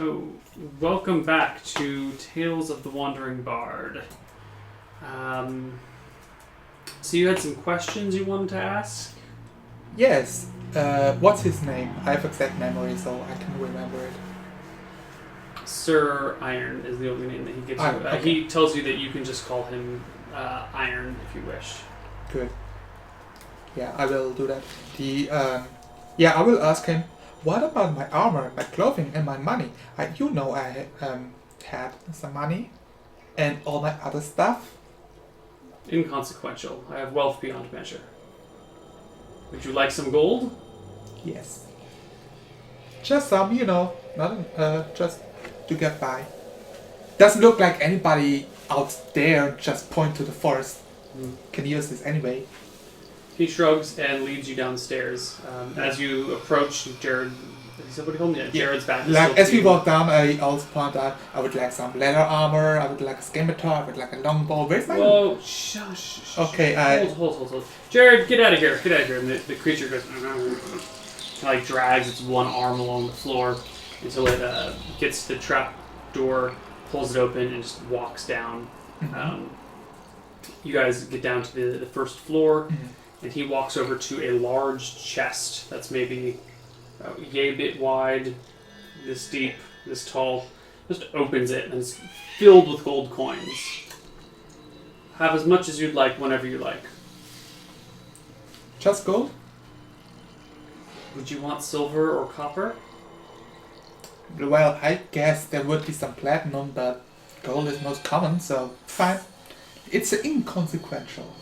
Oh, welcome back to Tales of the Wandering Bard. So you had some questions you wanted to ask? Yes. What's his name? I have exact memory, so I can remember it. Sir Iron is the only name that he gives you. Okay. He tells you that you can just call him Iron if you wish. Good. Yeah, I will do that. I will ask him. What about my armor, my clothing, and my money? I had some money, and all my other stuff. Inconsequential. I have wealth beyond measure. Would you like some gold? Yes. Just some, not just to get by. Doesn't look like anybody out there just point to the forest. Can use this anyway. He shrugs and leads you downstairs. As you approach, Jared... Is that what he called me? Yeah, Jared's back. Like, as we walk down, I also point out, I would like some leather armor, I would like a scimitar, I would like a longbow. Where's my... Whoa, shush. Okay, Hold. Jared, get out of here. And the creature goes... like drags its one arm along the floor until it gets to the trap door, pulls it open, and just walks down. Mm-hmm. You guys get down to the first floor. Mm-hmm. And he walks over to a large chest that's maybe a yay bit wide, this deep, this tall. Just opens it and it's filled with gold coins. Have as much as you'd like whenever you like. Just gold? Would you want silver or copper? Well, I guess there would be some platinum, but gold is most common, so fine. It's inconsequential.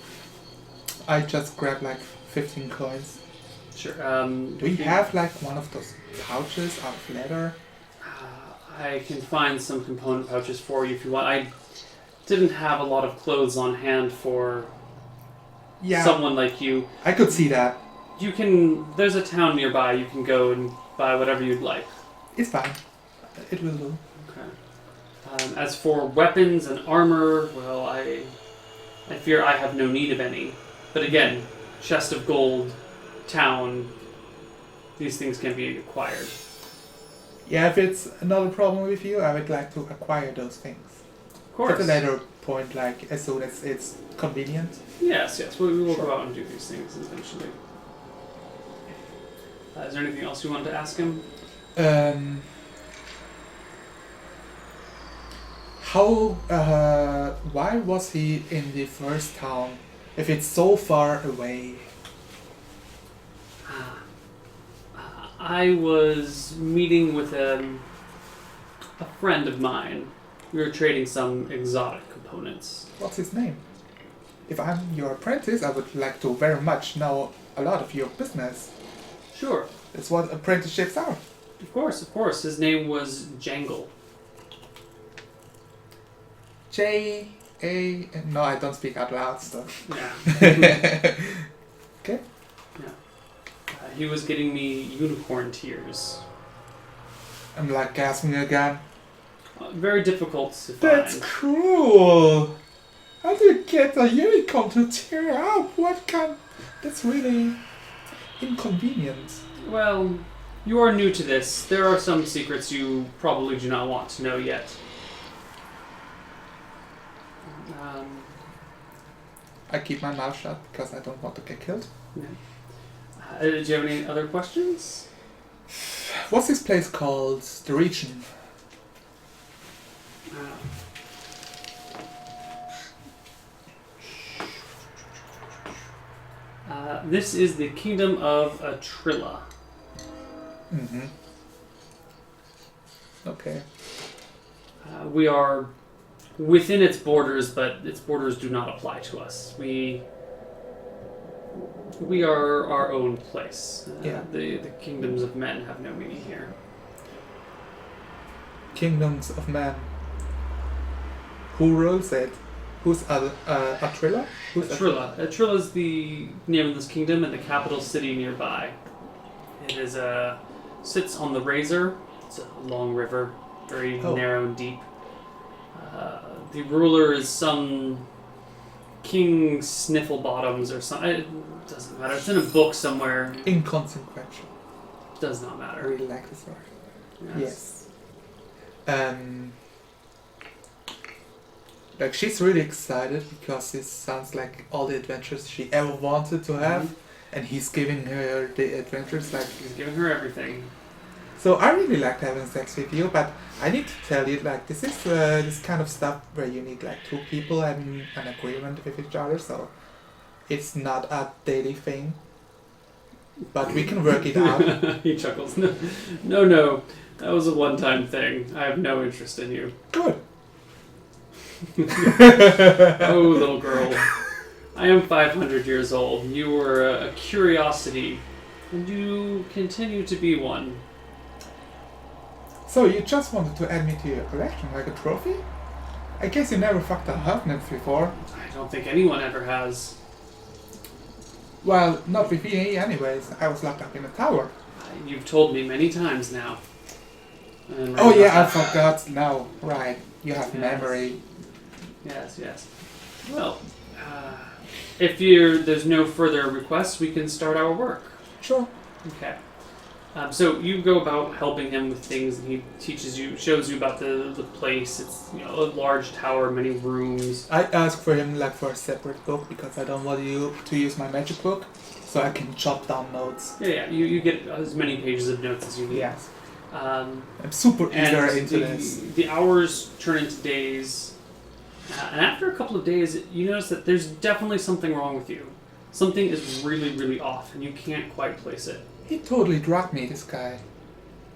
I just grabbed like 15 coins. Sure. Do you have like one of those pouches out of leather? I can find some component pouches for you if you want. I didn't have a lot of clothes on hand for someone like you. I could see that. You can... There's a town nearby. You can go and buy whatever you'd like. It's fine. It will do. Okay. As for weapons and armor, well, I fear I have no need of any. But again, chest of gold, town, these things can be acquired. Yeah, if it's not a problem with you, I would like to acquire those things. Of course. At a later point, like as soon as it's convenient. Yes. We will go out and do these things eventually. Is there anything else you wanted to ask him? Why was he in the first town if it's so far away? I was meeting with a friend of mine. We were trading some exotic components. What's his name? If I'm your apprentice, I would like to very much know a lot of your business. Sure. That's what apprenticeships are. Of course. His name was Jangle. J-A... No, I don't speak out loud, so... Yeah. Okay. Yeah. He was getting me unicorn tears. I'm like gasping again. Very difficult to find. That's cool! How do you get a unicorn to tear up? That's really inconvenient. Well, you are new to this. There are some secrets you probably do not want to know yet. I keep my mouth shut because I don't want to get killed. Yeah. Do you have any other questions? What's this place called? The region? This is the kingdom of Atrilla. Mm-hmm. Okay. We are within its borders, but its borders do not apply to us. We are our own place. The kingdoms of men have no meaning here. Kingdoms of men. Who rules it? Who's Atrilla? Atrilla. Atrilla is the name of this kingdom and the capital city nearby. It is sits on the Razor. It's a long river, very narrow and deep. The ruler is some King Snifflebottoms or something. It doesn't matter. It's in a book somewhere. Inconsequential. Does not matter. I really like this word. Yes. Um, like she's really excited because it sounds like all the adventures she ever wanted to have, and he's giving her the adventures like He's giving her everything. So I really liked having sex with you, but I need to tell you, like, this is this kind of stuff where you need like two people having an agreement with each other. So it's not a daily thing, but we can work it out. He chuckles. No, that was a one-time thing. I have no interest in you. Good. Oh, little girl. I am 500 years old. You were a curiosity, and you continue to be one. So you just wanted to add me to your collection, like a trophy? I guess you never fucked a half-nymph before. I don't think anyone ever has. Well, not with me anyways. I was locked up in a tower. You've told me many times now. Oh yeah, I forgot now. Right, you have memory. Yes. Well, if there's no further requests, we can start our work. Sure. Okay. So you go about helping him with things, and he shows you about the place. It's a large tower, many rooms. I asked for him like for a separate book because I don't want you to use my magic book, so I can jot down notes. Yeah. You get as many pages of notes as you need. Yes. I'm super eager into this. The hours turn into days, and after a couple of days, you notice that there's definitely something wrong with you. Something is really, really off, and you can't quite place it. He totally drugged me, this guy.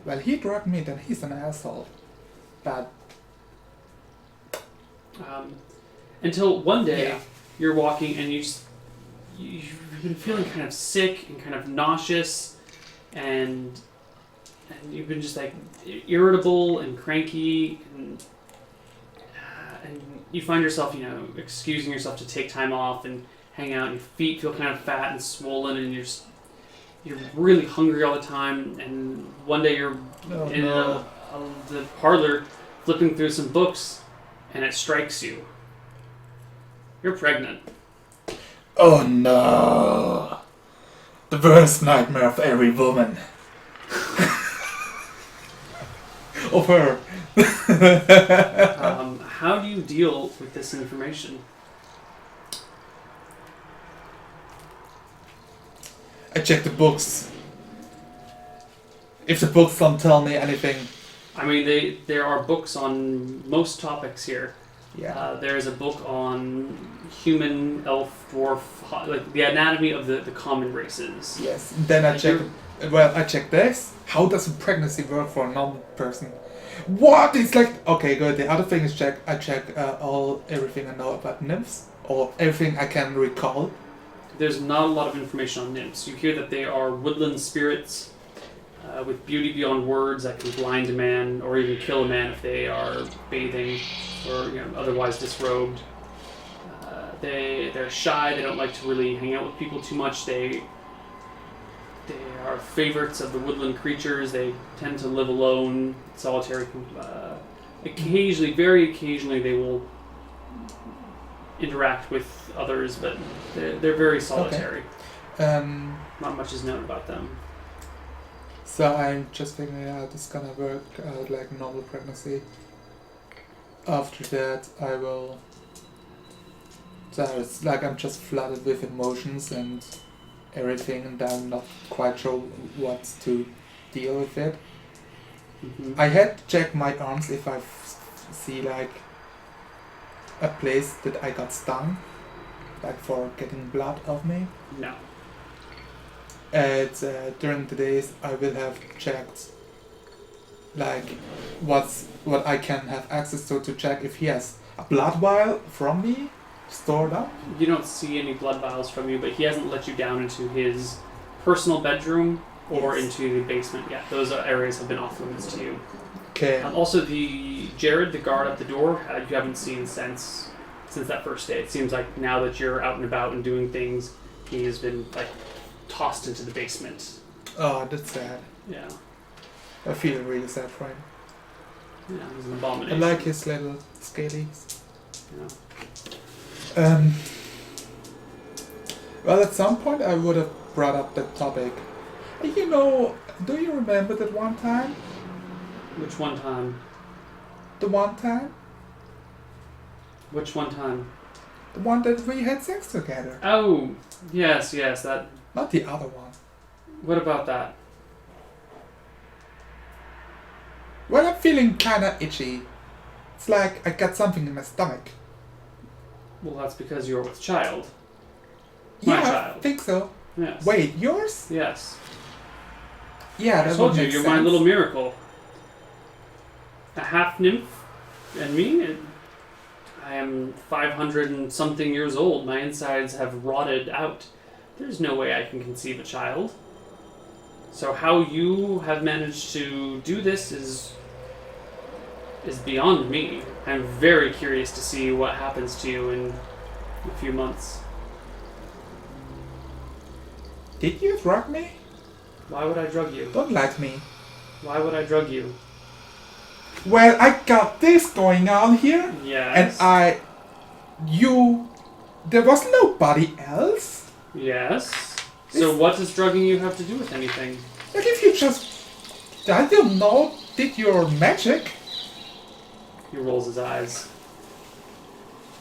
Well, he drugged me, then he's an asshole. But... until one day, you're walking and you've been feeling kind of sick and kind of nauseous, and you've been just like irritable and cranky, and you find yourself, excusing yourself to take time off and hang out, and your feet feel kind of fat and swollen, and you're really hungry all the time, and one day you're the parlor flipping through some books, and it strikes you. You're pregnant. Oh no! The worst nightmare of every woman. Of her. How do you deal with this information? I check the books. If the books don't tell me anything. I mean, there are books on most topics here. Yeah. There is a book on human, elf, dwarf, like the anatomy of the common races. Yes. Then I check. Well, I check this. How does a pregnancy work for a normal person? What? It's like okay, good. The other thing is I check everything I know about nymphs or everything I can recall. There's not a lot of information on nymphs. You hear that they are woodland spirits with beauty beyond words that can blind a man or even kill a man if they are bathing or otherwise disrobed. They're shy. They don't like to really hang out with people too much. They are favorites of the woodland creatures. They tend to live alone, solitary. Occasionally, very occasionally, they will interact with others, but they're very solitary. Okay. Not much is known about them. So I'm just figuring out it's gonna work out like normal pregnancy. After that, I will. So it's like I'm just flooded with emotions and everything, and I'm not quite sure what to deal with it. Mm-hmm. I had to check my arms if I see like a place that I got stung, like for getting blood off me. No. During the days I will have checked like what I can have access to check if he has a blood vial from me stored up. You don't see any blood vials from you, but he hasn't let you down into his personal bedroom or into the basement yet. Those areas have been off limits to you. Okay. Also, Jared, the guard at the door, you haven't seen since that first day. It seems like now that you're out and about and doing things, he has been like tossed into the basement. Oh, that's sad. Yeah. I feel really sad for him. Yeah, he's an abomination. I like his little scalies. Yeah. Well, at some point I would have brought up that topic. Do you remember that one time? Which one time? The one time? Which one time? The one that we had sex together. Oh, yes, that... Not the other one. What about that? Well, I'm feeling kinda itchy. It's like I got something in my stomach. Well, that's because you're with child. My Yeah, I child. think so. Yes. Wait, yours? Yes. Yeah, I that told would you, make you're sense. my little miracle. A half nymph and me, and I am 500 and something years old. My insides have rotted out. There's no way I can conceive a child. So how you have managed to do this is beyond me. I'm very curious to see what happens to you in a few months. Did you drug me? Why would I drug you? Don't lie to me. Why would I drug you? Well, I got this going on here. Yes. And there was nobody else. Yes. So what does drugging you have to do with anything? Like if you just, I don't know, did your magic. He rolls his eyes.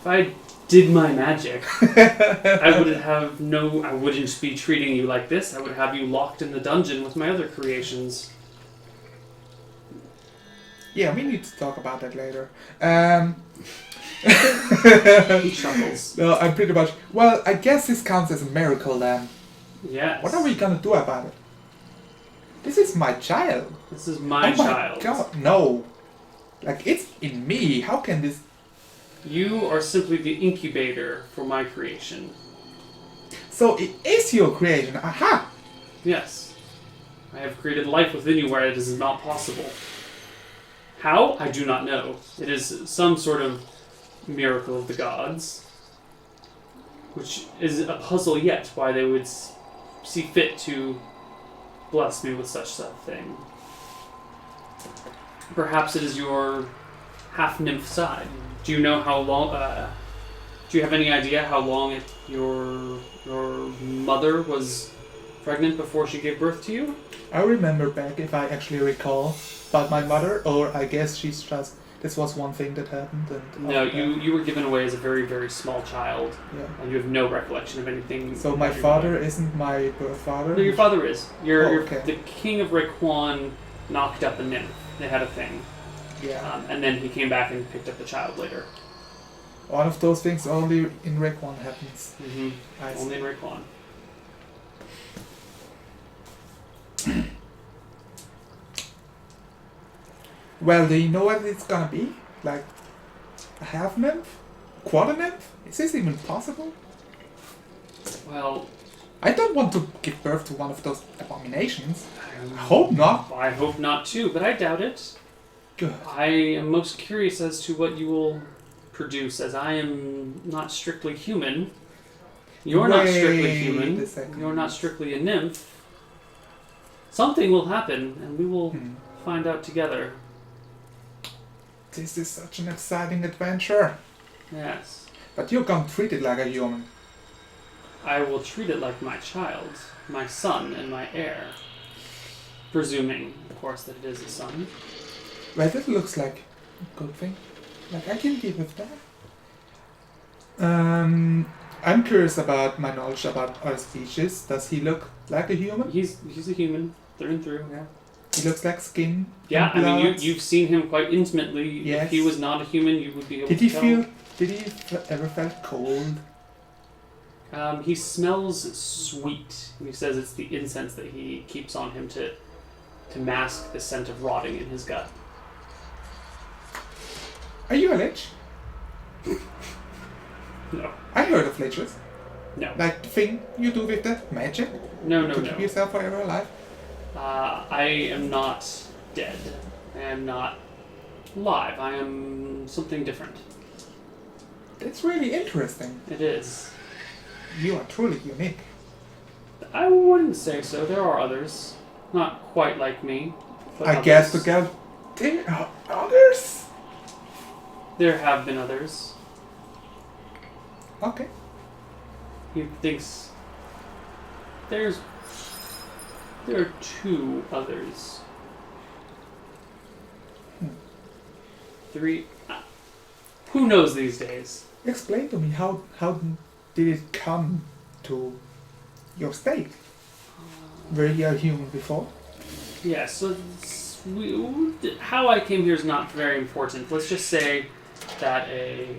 If I did my magic, I wouldn't be treating you like this. I would have you locked in the dungeon with my other creations. Yeah, we need to talk about that later. He chuckles. No, I'm pretty much... Well, I guess this counts as a miracle then. Yes. What are we gonna do about it? This is my child. This is my child. Oh my god, no. Like, it's in me. How can this... You are simply the incubator for my creation. So it is your creation. Aha! Yes. I have created life within you where it is not possible. How? I do not know. It is some sort of miracle of the gods. Which is a puzzle yet, why they would see fit to bless me with such a thing. Perhaps it is your half-nymph side. Do you know how long... do you have any idea how long your mother was pregnant before she gave birth to you? I remember back, if I actually recall, about my mother, or I guess she's just... This was one thing that happened, and... No, you were given away as a very, very small child. Yeah. And you have no recollection of anything. So my father isn't my birth father? No, your father is. You're okay. The king of Rayquan knocked up a nymph. They had a thing. Yeah. And then he came back and picked up the child later. One of those things only in Rayquan happens. Mm-hmm. I see. Only in Rayquan. Well, do you know what it's gonna be? Like, a half nymph? Quarter nymph? Is this even possible? Well... I don't want to give birth to one of those abominations. I hope not. I hope not too, but I doubt it. Good. I am most curious as to what you will produce, as I am not strictly human. You're not strictly human. You're not strictly a nymph. Something will happen, and we will find out together. This is such an exciting adventure. Yes. But you're gonna treat it like a human. I will treat it like my child, my son, and my heir. Presuming, of course, that it is a son. Well, that looks like a good thing. Like, I can deal with that. I'm curious about my knowledge about other species. Does he look like a human? He's a human, through and through, yeah. He looks like skin. Yeah, I mean, blood. you've seen him quite intimately. Yes. If he was not a human, you would be able to tell. Did he ever felt cold? He smells sweet. He says it's the incense that he keeps on him to mask the scent of rotting in his gut. Are you a lich? No. I heard of liches. No. Like the thing you do with the magic No, to keep yourself forever alive. I am not dead. I am not alive. I am something different. That's really interesting. It is. You are truly unique. I wouldn't say so. There are others. Not quite like me. But I others. guess there are others? There have been others. Okay. He thinks there are two others. 3. Who knows these days? Explain to me how did it come to your state? Were you a human before? Yeah, so how I came here is not very important. Let's just say that a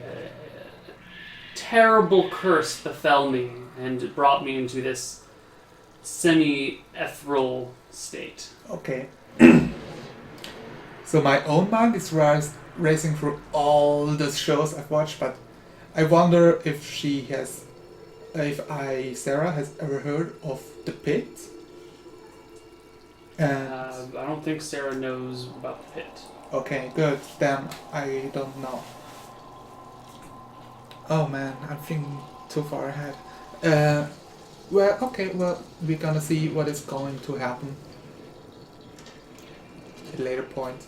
terrible curse befell me and brought me into this semi-ethereal state. Okay. So my own mind is racing through all the shows I've watched, but I wonder if Sarah has ever heard of The Pit. And I don't think Sarah knows about the pit. okay, good. Then I don't know. Oh man, I'm thinking too far ahead. Well, we're gonna see what is going to happen at a later point.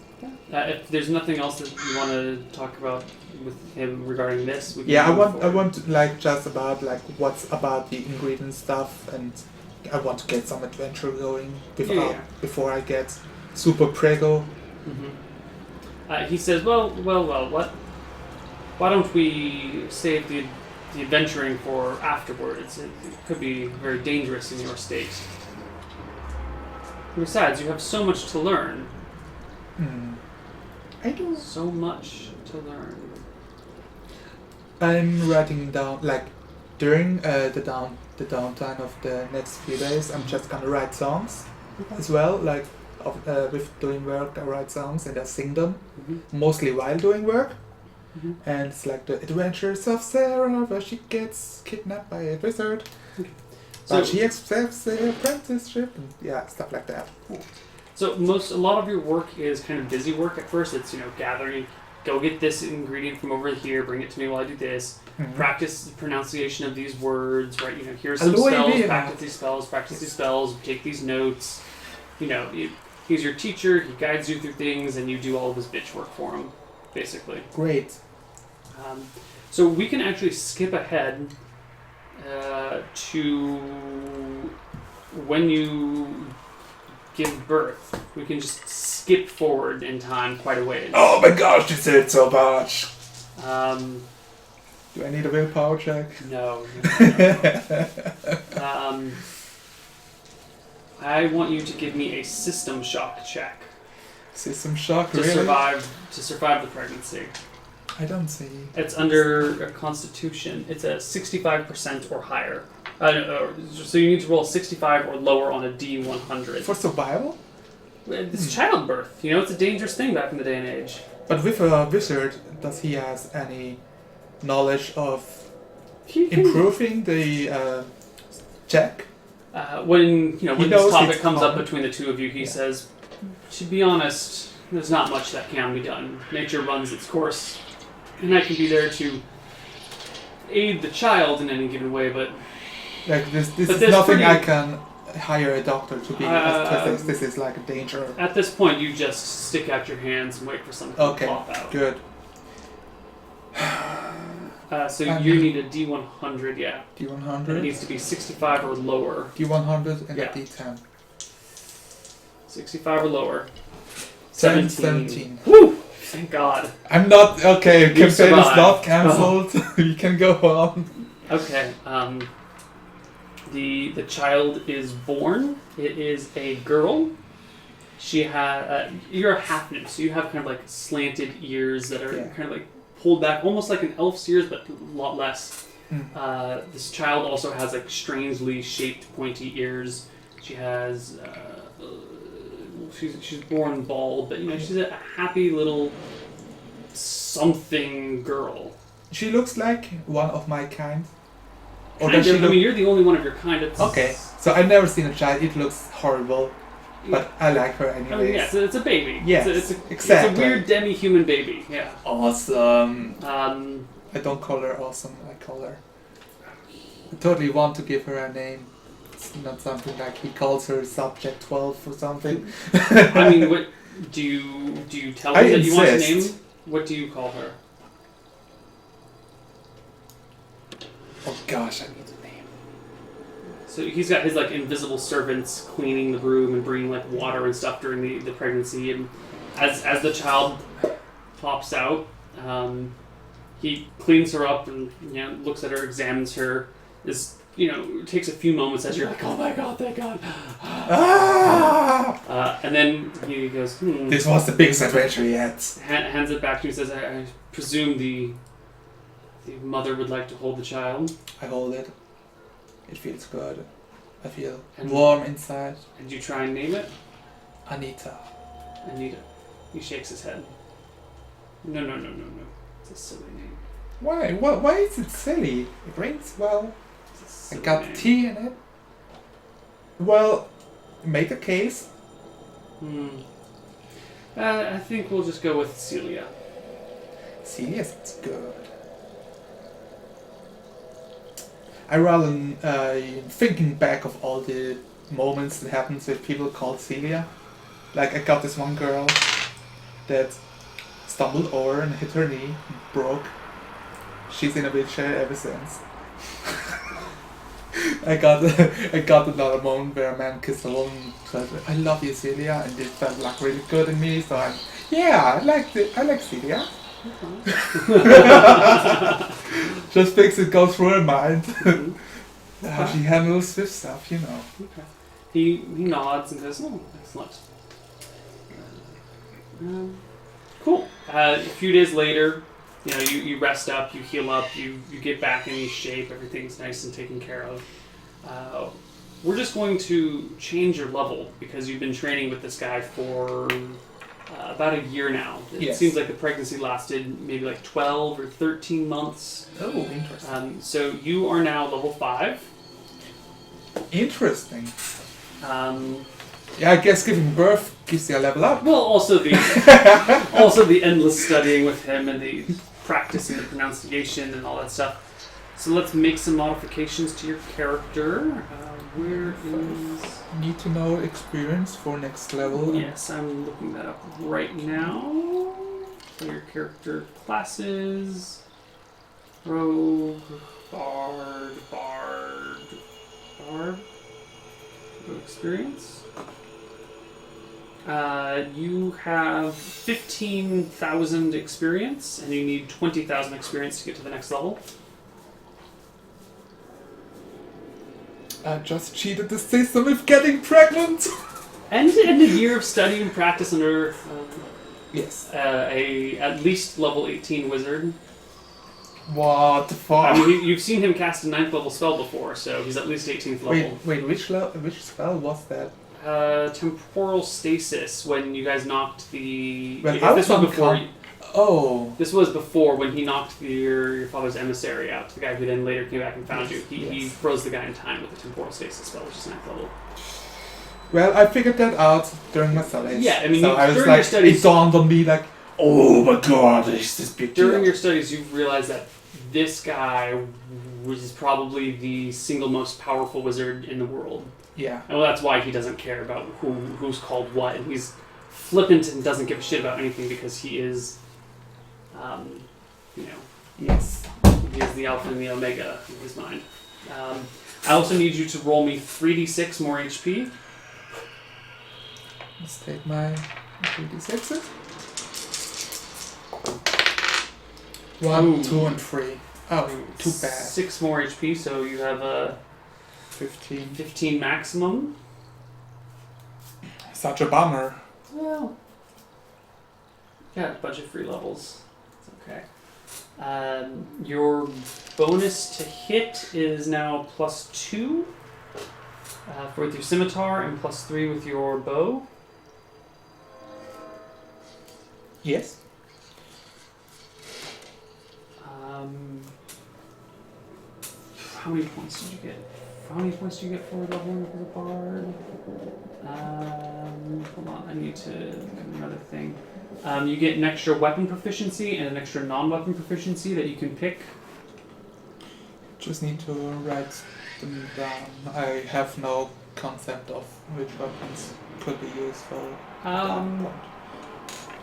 If there's nothing else that you want to talk about with him regarding this, we can Yeah, move I want like just about like what's about the ingredient stuff, and I want to get some adventure going before I get super prego. Mm-hmm. He says, well, what? Why don't we save the adventuring for afterwards? It could be very dangerous in your state. Besides, you have so much to learn. I do. So much to learn. I'm writing down like during the downtime of the next few days. I'm just gonna write songs as well. Like with doing work, I write songs and I sing them mostly while doing work. And it's like the adventures of Sarah, where she gets kidnapped by a wizard, but she accepts the apprenticeship and stuff like that. So a lot of your work is kind of busy work at first. It's gathering, go get this ingredient from over here, bring it to me while I do this. Practice the pronunciation of these words, right? Here's some spells, practice these spells, take these notes. He's your teacher. He guides you through things, and you do all of his bitch work for him, basically. Great. So we can actually skip ahead to when you give birth. We can just skip forward in time quite a ways. Oh my gosh, you said so much. Do I need a willpower check? No. I want you to give me a system shock check. System shock, to really? survive the pregnancy. I don't see. It's under a constitution. It's a 65% or higher. So you need to roll 65 or lower on a D100. For survival? It's childbirth. It's a dangerous thing back in the day and age. But with a wizard, does he has any knowledge of improving the check? When this topic comes up between the two of you, he says, to be honest, there's not much that can be done. Nature runs its course, and I can be there to aid the child in any given way, but... Like, this is nothing I can hire a doctor to be, because this is like a danger. At this point, you just stick out your hands and wait for something to pop out. Good. So you need a D100, D100? It needs to be 65 or lower. D100 and a D10. 65 or lower. 17. Woo! Thank God. I'm not... Okay, campaign is not cancelled. You can go on. Okay. The child is born. It is a girl. She had... you're a half-nymph, so you have kind of like slanted ears that are kind of like pulled back, almost like an elf's ears, but a lot less. This child also has like strangely shaped pointy ears. She has... She's born bald, but she's a happy little something girl. She looks like one of my kind. Or does she you're the only one of your kind. Okay, so I've never seen a child. It looks horrible, but I like her anyways. Oh yeah, so it's a baby. Yes, exactly. It's a weird demi-human baby. Yeah. Awesome. I don't call her awesome. I call her. I totally want to give her a name. It's not something like he calls her Subject 12 or something. I mean, what do you tell her that you want to name? What do you call her? Oh gosh, I need a name. So he's got his like invisible servants cleaning the room and bringing like water and stuff during the pregnancy, and as the child pops out. He cleans her up and looks at her, examines her. It takes a few moments as you're like, oh my god, thank god. And then he goes, This was the biggest adventure yet. Hands it back to you and says, I presume the mother would like to hold the child. I hold it. It feels good. I feel warm inside. And you try and name it? Anita. Anita. He shakes his head. No. It's a silly name. Why? Why is it silly? It rings well. I got name. T in it. Well, make a case. I think we'll just go with Celia. Celia sounds good. I rather thinking back of all the moments that happens with people called Celia. Like I got this one girl that stumbled over and hit her knee, broke. She's in a wheelchair ever since. I got another moment where a man kissed a woman and said, "I love you, Celia," and it felt like really good in me. So I like Celia. Just things that go through her mind. How she handles this stuff, Okay. He nods and goes, "Oh, excellent." Cool. A few days later, you rest up, you heal up, you get back in shape, everything's nice and taken care of. We're just going to change your level because you've been training with this guy for about a year now. It seems like the pregnancy lasted maybe like 12 or 13 months. Oh, interesting. So you are now level 5. Interesting. I guess giving birth gives you a level up. Well, also the endless studying with him and the practicing the pronunciation and all that stuff. So let's make some modifications to your character. Where is... Need to know experience for next level. Yes, I'm looking that up right now. Your character classes. Rogue, Bard. Go experience. You have 15,000 experience, and you need 20,000 experience to get to the next level. I just cheated the system with getting pregnant. And a year of study and practice under yes. A at least level 18 wizard. What the fuck? I mean, you've seen him cast a 9th level spell before, so he's at least 18th level. Wait, which spell was that? Temporal stasis. When you guys knocked the. Well, this was before. This was before when he knocked your father's emissary out. The guy who then later came back and found you. He froze the guy in time with the temporal stasis spell, which is 9th level. Well, I figured that out during my studies. Yeah, I mean, so I was during like, your studies, it dawned on me like, oh my god, is this big deal. During your studies, you've realized that this guy was probably the single most powerful wizard in the world. Yeah. And well, that's why he doesn't care about who's called what, and he's flippant and doesn't give a shit about anything because he is, Yes. he is the alpha and the omega in his mind. I also need you to roll me 3d6 more HP. Let's take my 3d6s. 1, 2, and 3. Oh, too bad. 6 more HP, so you have a 15 maximum. Such a bummer. Well, yeah, a bunch of free levels. It's okay. Your bonus to hit is now +2 with your scimitar and +3 with your bow. Yes. How many points did you get? How many points do you get for leveling as a bard? Hold on, I need to look at another thing. You get an extra weapon proficiency and an extra non-weapon proficiency that you can pick. Just need to write them down. I have no concept of which weapons could be used for that point.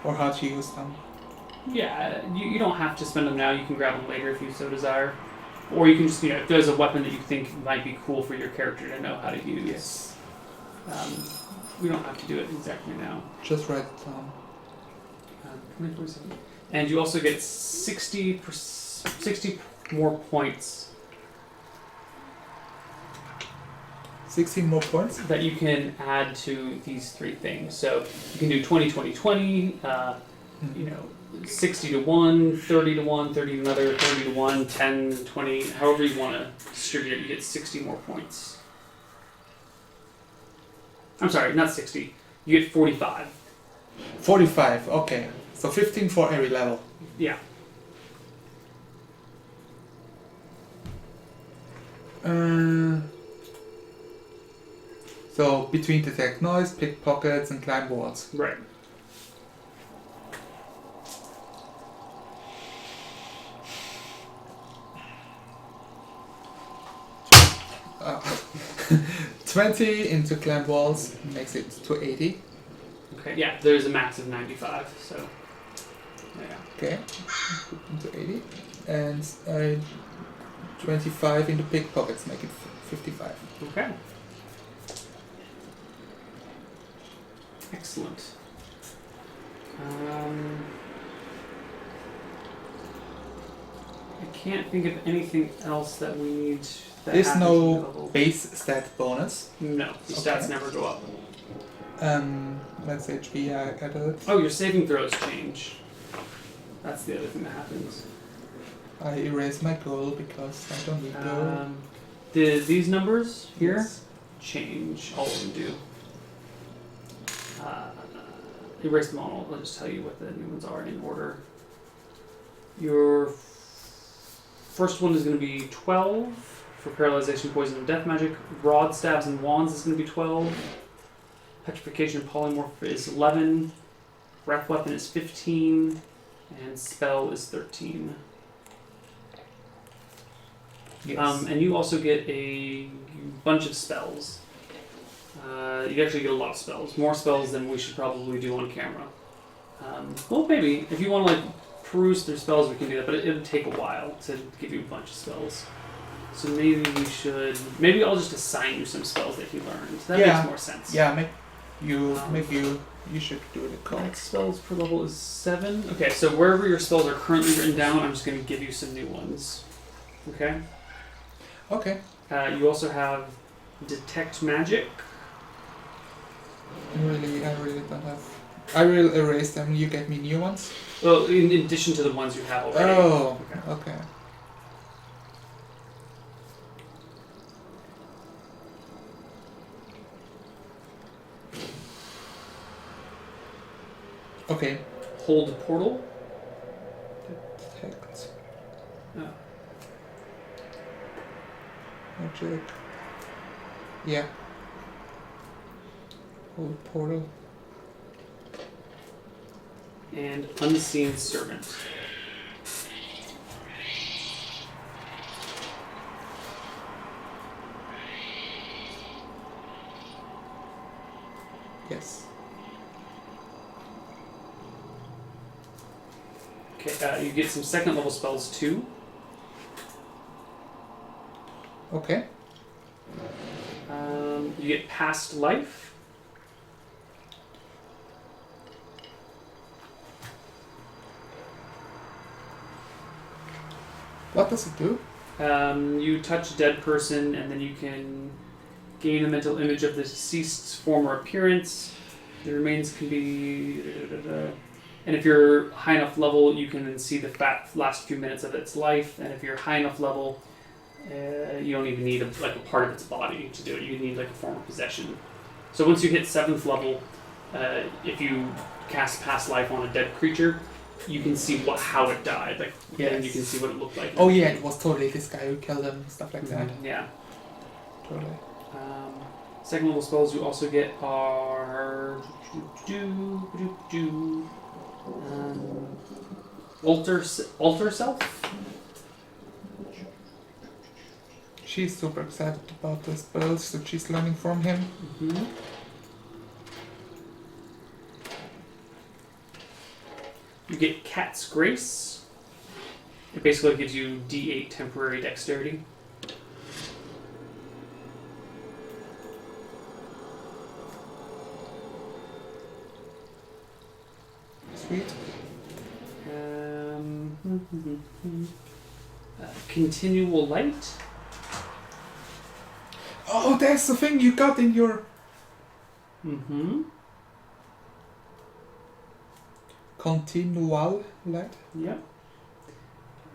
Or how to use them. Yeah, you don't have to spend them now. You can grab them later if you so desire. Or you can just, if there's a weapon that you think might be cool for your character to know how to use. Yes. We don't have to do it exactly now. Just write it down. And you also get 60 more points 16 more points. that you can add to these 3 things. So you can do 20, 20, 20, you know, 60 to 1, 30 to 1, 30 to another, 30 to 1, 10, 20, however you want to distribute it, you get 60 more points. I'm sorry, not 60. You get 45. 45, okay. So 15 for every level. Yeah. So between detect noise, pickpockets, and climb walls. Right. Uh, 20 into climb walls makes it to 80. Okay. Yeah, there's a max of 95, so yeah. Okay, into 80. And 25 into pickpockets make it 55. Okay. Excellent. I can't think of anything else that we need. That There's happens no in the level. base stat bonus. No, the stats Okay. never go up. Let's HP, I got it. Oh, your saving throws change. That's the other thing that happens. I erase my goal because I don't need goal. These numbers here Yes. change. All of them do. Erase them all. I'll just tell you what the new ones are in order. Your first one is going to be 12 for paralyzation, poison, and death magic. Rod, stabs, and wands is going to be 12. Petrification and polymorph is 11. Breath weapon is 15. And spell is 13. Yes. And you also get a bunch of spells. You actually get a lot of spells. More spells than we should probably do on camera. Well, maybe. If you want to peruse through spells, we can do that. But it'll take a while to give you a bunch of spells. So maybe we should... Maybe I'll just assign you some spells that you learned. That Yeah. makes more sense. Yeah, you should do the call. Max spells per level is 7. Okay, so wherever your spells are currently written down, I'm just going to give you some new ones. Okay? Okay. You also have Detect Magic. I really don't have. I will erase them. You get me new ones. Well, in addition to the ones you have already. Oh. Okay. Okay. Hold Portal. Detect. Oh. Magic. Yeah. Hold portal. And Unseen Servant. Yes. Okay, you get some second level spells too. Okay. You get Past Life. What does it do? You touch a dead person, and then you can gain a mental image of the deceased's form or appearance. The remains can be... And if you're high enough level, you can then see the last few minutes of its life. And if you're high enough level, you don't even need a part of its body to do it. You need like a form of possession. So once you hit 7th level, if you cast Past Life on a dead creature, you can see how it died. And you can see what it looked like. Oh yeah, it was totally this guy who killed him, stuff like that. Yeah. Totally. Second level spells you also get are alter self. She's super excited about the spells that she's learning from him. Mm-hmm. You get Cat's Grace. It basically gives you D8 temporary dexterity. Sweet. Continual light. Oh, that's the thing you got in your... Mm-hmm. Continual light? Yep.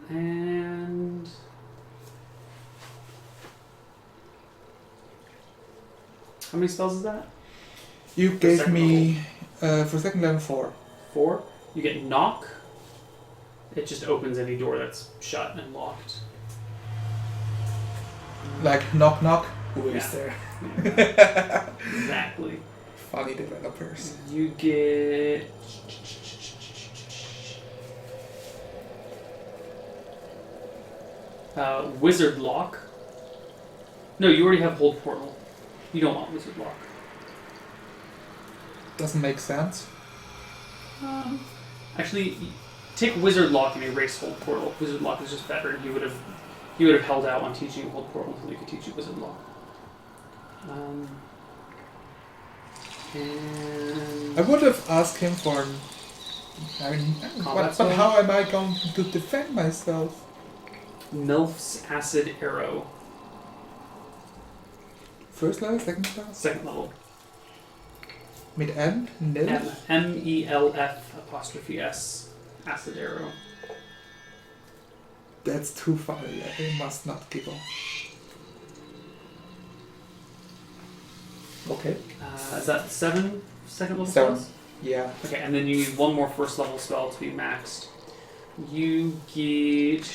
And... how many spells is that? You gave me, for second level, 4. 4. You get knock. It just opens any door that's shut and locked. Like knock knock, who is Yeah. there? Yeah. Exactly. Funny developers. You get... wizard lock. No, you already have hold portal. You don't want wizard lock. Doesn't make sense. Actually, take wizard lock and erase hold portal. Wizard lock is just better. He would have held out on teaching you hold portal until he could teach you wizard lock. And I would have asked him for... I mean, but how am I going to defend myself? Melf's acid arrow. First level, second level? Second level. Mit N? Nil? MELF''S. Acid arrow. That's too far. I must not give up. Okay. Is that 7 second level 7. spells? Yeah. Okay, and then you need one more first level spell to be maxed. You get...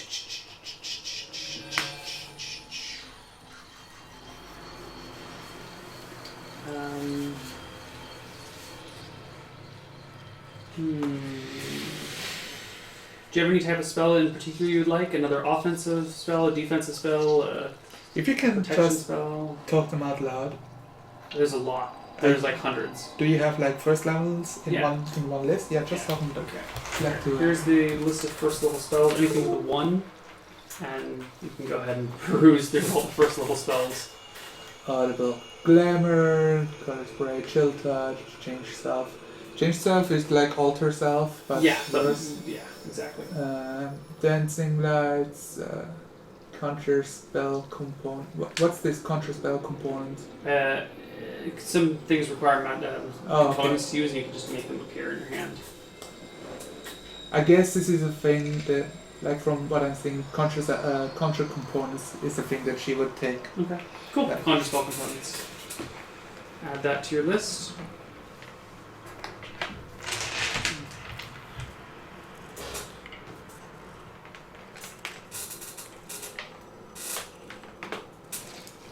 Do you have any type of spell in particular you would like? Another offensive spell, a defensive spell, a If you can protection just spell? talk them out loud. There's a lot. There's like hundreds. Do you have like first levels in Yeah. one list? Yeah, just Yeah. talk them. Okay. Like to Here's the list of first level spells. Anything with a 1, and you can go ahead and peruse through all the first level spells. Audible. Glamour, color spray, chill touch, change self. Change self is like alter self, but Yeah, worse. yeah, exactly. Dancing lights, conjure spell component. What's this conjure spell component? Some things require Oh, components to use, and you can just make them appear in your hand. I guess this is a thing that, like from what I'm seeing, conjure components is a thing that she would take. Okay, cool. Yeah. Conjure spell components. Add that to your list.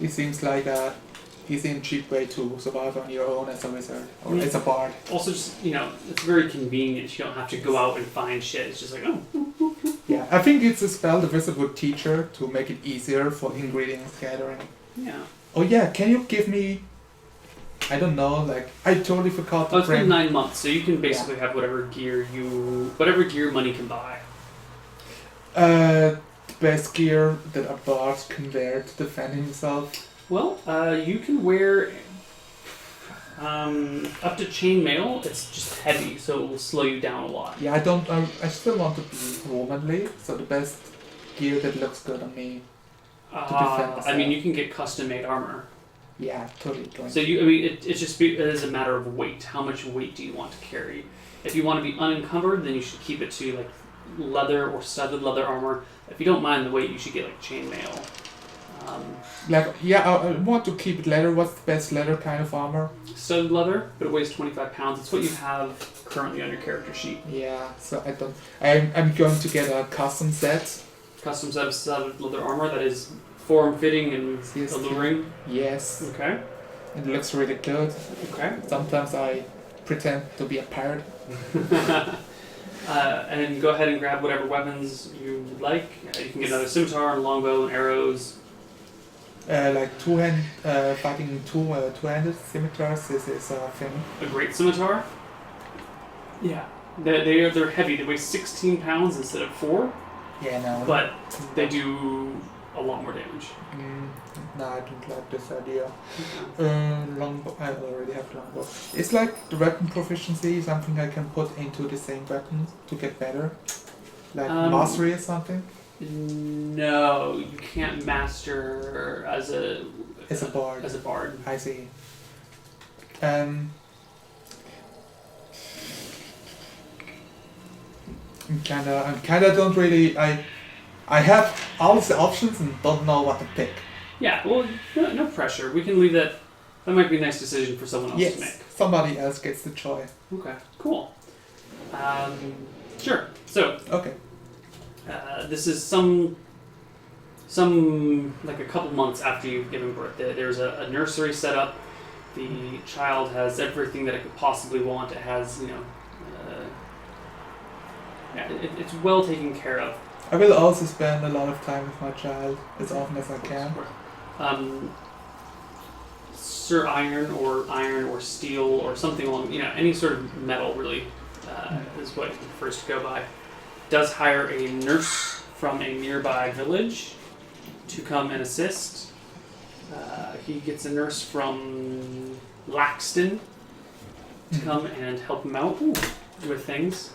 It seems like a easy and cheap way to survive on your own as a wizard or as a bard. Also, just, it's very convenient. You don't have to go out and find shit. It's just like, oh. Yeah, I think it's a spell the wizard would teach her to make it easier for ingredients gathering. Yeah. Oh yeah, can you give me... I don't know, like, I totally forgot Oh, to it's been bring... 9 months, so you can basically have whatever gear money can buy. The best gear that a bard can wear to defend himself. Well, you can wear up to chainmail. It's just heavy, so it will slow you down a lot. Yeah, I still want to be womanly, so the best gear that looks good on me to defend myself. I mean, you can get custom-made armor. Yeah, totally. So it is a matter of weight. How much weight do you want to carry? If you want to be unencumbered, then you should keep it to like leather or studded leather armor. If you don't mind the weight, you should get like chainmail. I want to keep it leather. What's the best leather kind of armor? Studded leather, but it weighs 25 pounds. It's what you have currently on your character sheet. Yeah, so I'm going to get a custom set. Custom set of studded leather armor that is form-fitting and alluring. Yes. Okay. It looks really good. Okay. Sometimes I pretend to be a pirate. And go ahead and grab whatever weapons you would like. You can get another scimitar, and longbow, and arrows. Like fighting two-handed scimitars is a thing. A great scimitar. Yeah. They're heavy. They weigh 16 pounds instead of 4. Yeah, no. But they do a lot more damage. No, I don't like this idea. Longbow. I already have longbow. It's like the weapon proficiency, something I can put into the same weapon to get better. Like mastery or something? No, you can't master as a bard. As a bard. I see. I'm kinda don't really. I have all the options and don't know what to pick. Yeah, well, no pressure. We can leave that. That might be a nice decision for someone else to make. Somebody else gets the choice. Okay, cool. Sure. So, okay. This is some like a couple months after you've given birth. There's a nursery set up. The child has everything that it could possibly want. It has, it's well taken care of. I will also spend a lot of time with my child as often as I can. Sir iron or steel or something along, any sort of metal really is what he prefers to go by. Does hire a nurse from a nearby village to come and assist. He gets a nurse from Laxton to come and help him out with things.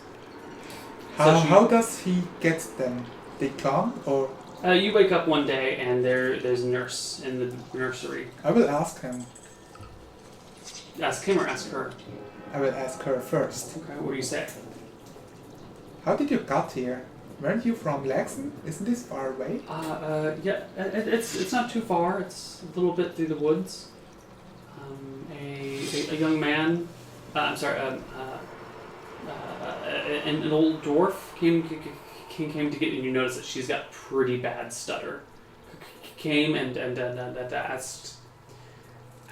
How does he get them? They come or? You wake up one day and there's a nurse in the nursery. I will ask him. Ask him or ask her? I will ask her first. Okay, what do you say? How did you got here? Weren't you from Laxton? Isn't this far away? Yeah, it's not too far. It's a little bit through the woods. A young man, an old dwarf came to get you. You notice that she's got pretty bad stutter. Came and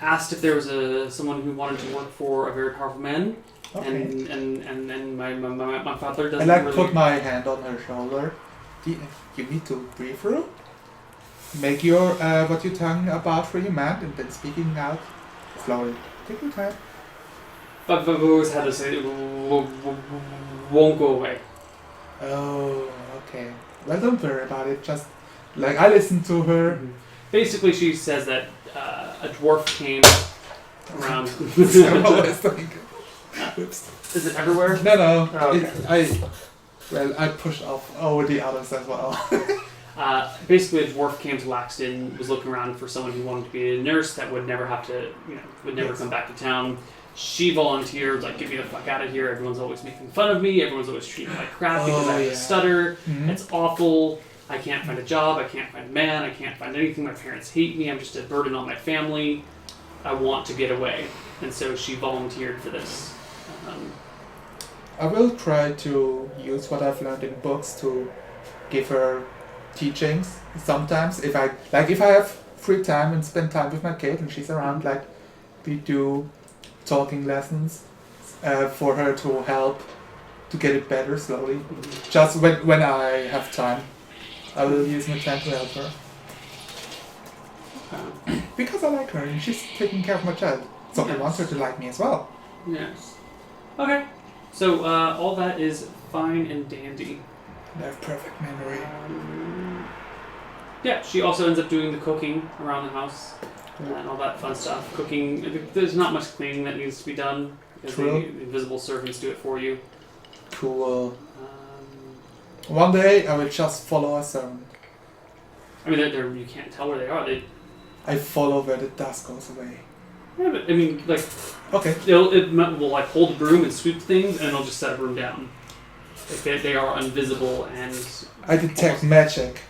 asked if there was someone who wanted to work for a very powerful man. Okay. And my father doesn't. I really... put my hand on her shoulder. You need to breathe through. Make your what you tongue about for your mind and then speaking out slowly. Take your time. But I've always had to say it won't go away. Oh, okay. Well, don't worry about it. Just I listen to her. Mm-hmm. Basically, she says that a dwarf came around. Oops. Is it everywhere? No. Oh, okay. I pushed off over the others as well. Basically, a dwarf came to Laxton, was looking around for someone who wanted to be a nurse that would never have to, would never come back to town. She volunteered, get me the fuck out of here. Everyone's always making fun of me. Everyone's always treating me like crap because I have a stutter. Mm-hmm. It's awful. I can't find a job. I can't find a man. I can't find anything. My parents hate me. I'm just a burden on my family. I want to get away. And so she volunteered for this. I will try to use what I've learned in books to give her teachings. Sometimes, if I have free time and spend time with my kid and she's around, we do talking lessons for her to help to get it better slowly. Mm-hmm. Just when I have time, I will use my time to help her. Okay. Because I like her and she's taking care of my child. So I want her to like me as well. Yes. Okay. So all that is fine and dandy. I have perfect memory. Yeah, she also ends up doing the cooking around the house and all that fun stuff. Cooking, there's not much cleaning that needs to be done because the invisible servants do it for you. Cool. One day I will just follow a servant. I mean, you can't tell where they are. I follow where the dust goes away. Yeah, but I mean, okay. It will hold a broom and sweep things, and it'll just set a broom down. They are invisible and. I detect magic.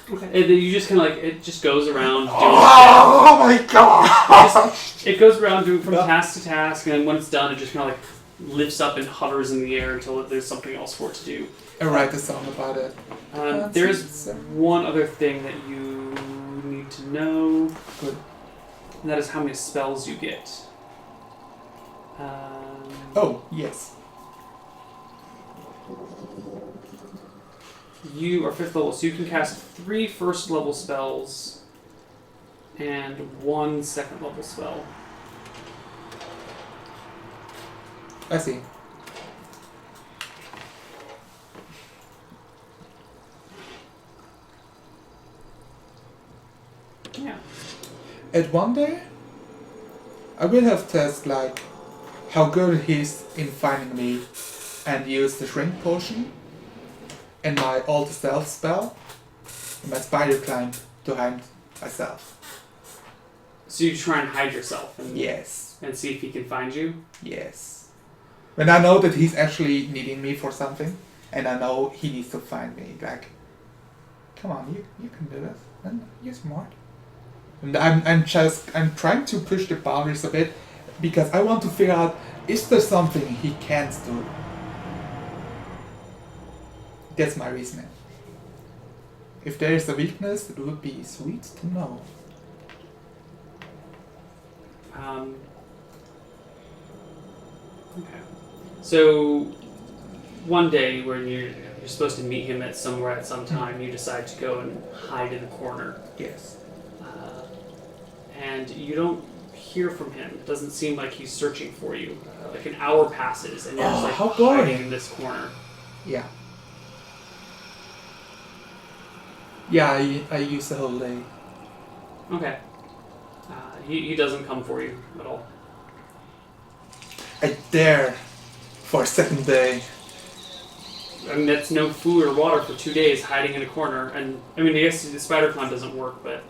Okay. You just kind of it just goes around. Oh my god! It goes around doing from task to task, and when it's done, it just kind of lifts up and hovers in the air until there's something else for it to do. I write a song about it. There's one other thing that you need to know. Good. And that is how many spells you get. Oh, yes. You are 5th level, so you can cast 3 first level spells and 1 second level spell. I see. Yeah. At one day, I will have tests how good he is in finding me and use the shrink potion. and my old stealth spell, and my spider climb to hide myself. So you try and hide yourself and Yes. and see if he can find you? Yes. When I know that he's actually needing me for something, and I know he needs to find me, like, come on, you can do this, and you're smart. And I'm trying to push the boundaries a bit, because I want to figure out, is there something he can't do? That's my reasoning. If there is a weakness, it would be sweet to know. Okay. So one day when you're supposed to meet him somewhere at some time, you decide to go and hide in a corner. Yes. And you don't hear from him. It doesn't seem like he's searching for you. Like an hour passes and you're just like how boring. hiding in this corner. Yeah. Yeah, I use the whole day. Okay. He doesn't come for you at all. I dare for a second day. I mean, that's no food or water for 2 days hiding in a corner. And, I mean, I guess the spider climb doesn't work, but,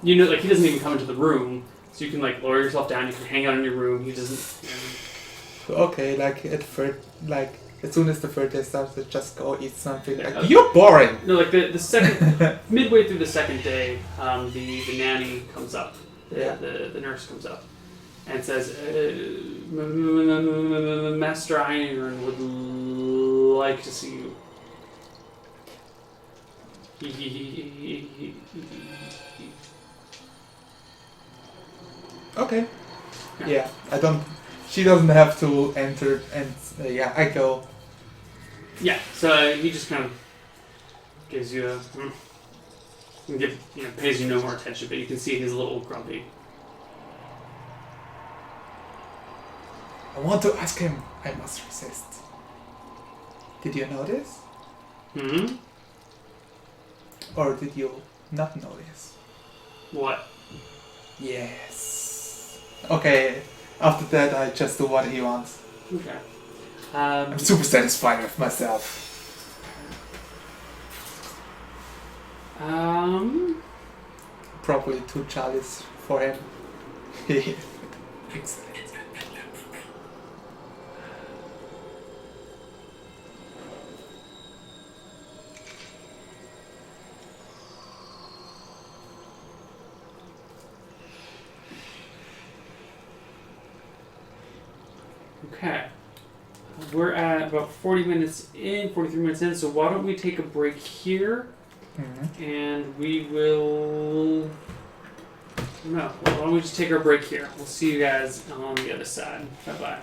you know, like, he doesn't even come into the room. So you can, like, lower yourself down, you can hang out in your room. He doesn't, Okay, like, as soon as the third day starts, I just go eat something. Yeah, Like, you're boring! No, like, the second, midway through the second day, the nanny comes up. Yeah. The nurse comes up and says, Master Iron would like to see you. Okay. Yeah, I don't... She doesn't have to enter, and yeah, I go. Yeah, so he just kind of gives you a... pays you no more attention, but you can see he's a little grumpy. I want to ask him. I must resist. Did you notice? Hmm? Or did you not notice? What? Yes. Okay, after that I just do what he wants. Okay. I'm super satisfied with myself. Probably too childish for him. Excellent. Okay. We're at about 43 minutes in, so why don't we take a break here? Mm-hmm. And we will... No, why don't we just take our break here? We'll see you guys on the other side. Bye-bye.